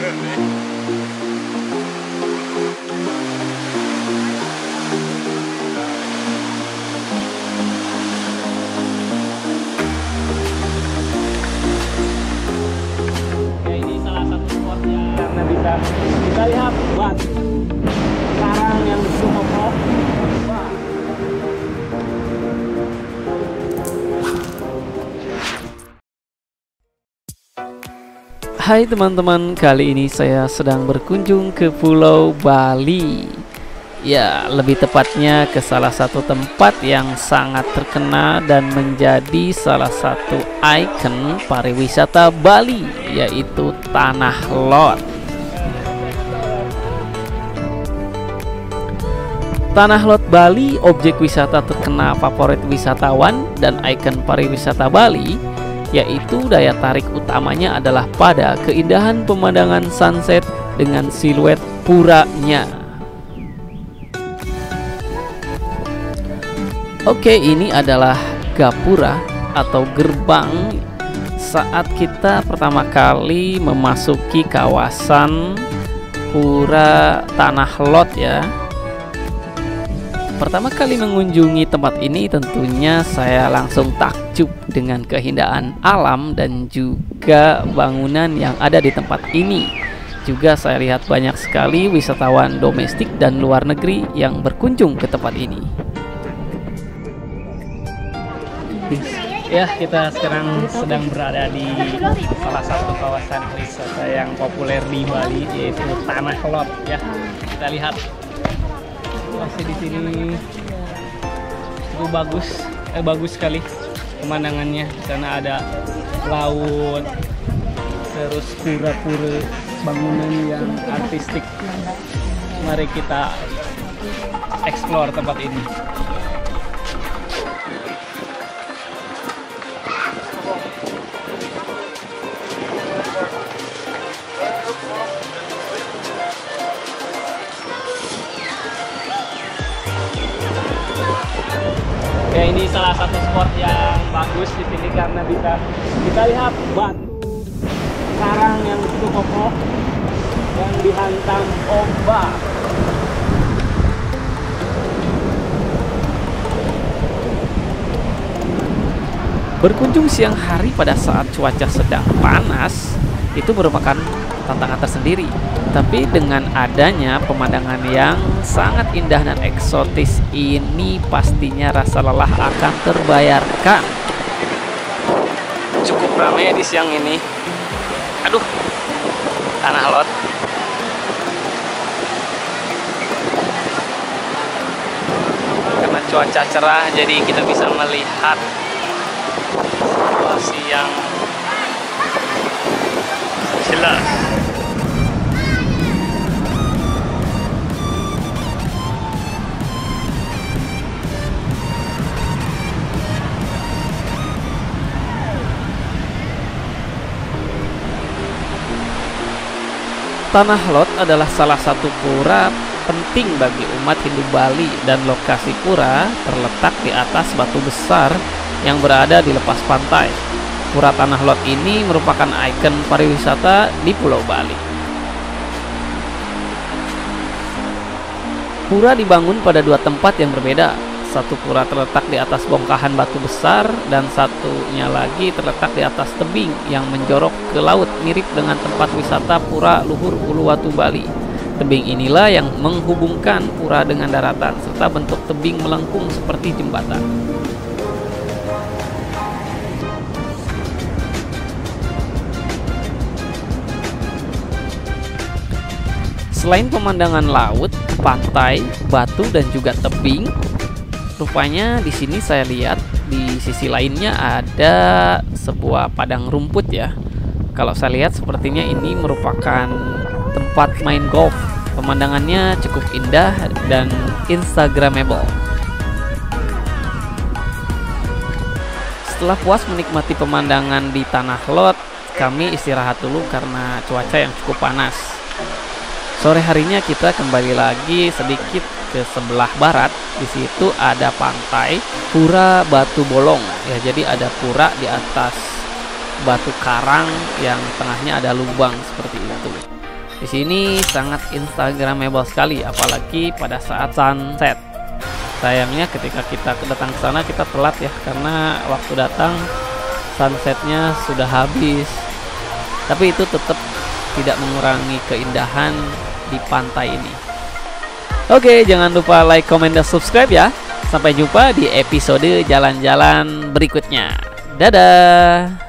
Ini salah satu spot yang karena bisa kita lihat batu karang yang kokoh. Hai teman-teman, kali ini saya sedang berkunjung ke Pulau Bali. Ya, lebih tepatnya ke salah satu tempat yang sangat terkenal dan menjadi salah satu ikon pariwisata Bali, yaitu Tanah Lot. Tanah Lot Bali, objek wisata terkenal favorit wisatawan dan ikon pariwisata Bali, yaitu daya tarik utamanya adalah pada keindahan pemandangan sunset dengan siluet puranya. Oke, ini adalah gapura atau gerbang saat kita pertama kali memasuki kawasan Pura Tanah Lot ya. Pertama kali mengunjungi tempat ini tentunya saya langsung takjub dengan keindahan alam dan juga bangunan yang ada di tempat ini. Juga saya lihat banyak sekali wisatawan domestik dan luar negeri yang berkunjung ke tempat ini. Ya, kita sekarang sedang berada di salah satu kawasan wisata yang populer di Bali, yaitu Tanah Lot ya. Kita lihat masih di sini cukup bagus sekali pemandangannya. Di sana ada laut, terus pura-pura, bangunan yang artistik. Mari kita explore tempat ini. Ya, ini salah satu spot yang bagus di sini karena bisa kita lihat batu karang yang cukup kokoh yang dihantam ombak. Berkunjung siang hari pada saat cuaca sedang panas itu merupakan tantangan tersendiri. Tapi dengan adanya pemandangan yang sangat indah dan eksotis ini, pastinya rasa lelah akan terbayarkan. Cukup ramai di siang ini. Aduh, Tanah Lot. Karena cuaca cerah, jadi kita bisa melihat situasi yang jelas. Tanah Lot adalah salah satu pura penting bagi umat Hindu Bali dan lokasi pura terletak di atas batu besar yang berada di lepas pantai. Pura Tanah Lot ini merupakan ikon pariwisata di Pulau Bali. Pura dibangun pada dua tempat yang berbeda. Satu pura terletak di atas bongkahan batu besar dan satunya lagi terletak di atas tebing yang menjorok ke laut, mirip dengan tempat wisata Pura Luhur Uluwatu Bali. Tebing inilah yang menghubungkan pura dengan daratan serta bentuk tebing melengkung seperti jembatan. Selain pemandangan laut, pantai, batu dan juga tebing, rupanya di sini saya lihat di sisi lainnya ada sebuah padang rumput ya. Kalau saya lihat sepertinya ini merupakan tempat main golf. Pemandangannya cukup indah dan instagramable. Setelah puas menikmati pemandangan di Tanah Lot, kami istirahat dulu karena cuaca yang cukup panas. Sore harinya kita kembali lagi sedikit ke sebelah barat. Di situ ada pantai Pura Batu Bolong ya. Jadi ada pura di atas batu karang yang tengahnya ada lubang seperti itu. Di sini sangat instagramable sekali, apalagi pada saat sunset. Sayangnya ketika kita datang ke sana kita telat ya, karena waktu datang sunsetnya sudah habis. Tapi itu tetap tidak mengurangi keindahan di pantai ini. Oke, jangan lupa like, comment, dan subscribe ya. Sampai jumpa di episode jalan-jalan berikutnya. Dadah.